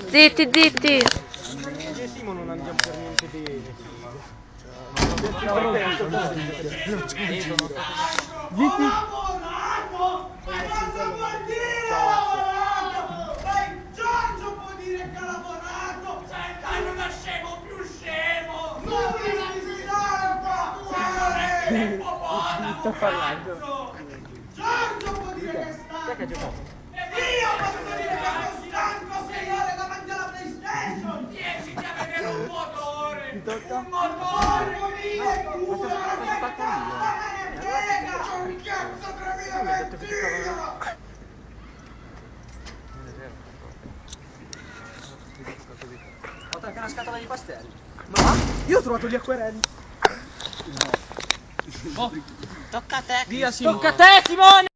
Zitti, zitti. Io e Simo non andiamo per niente bene. Zitti. Giorgio può dire che ha lavorato! Dai, non è scemo, più scemo! Non mi sfidare qua! Sei un ippopotamo, cazzo! Giorgio può dire che è stanco! Io posso dire che sono stanco 6 ore da mangiare alla PlayStation! 10 a vedere un motore! Un motore! 1000 culo! Che cazzo me ne frega! C'ho un cazzo 3000 benzina! Ho anche una scatola di pastelli. Ma io ho trovato gli acquerelli. Tocca a te. Via Simone. Tocca a te, Simone!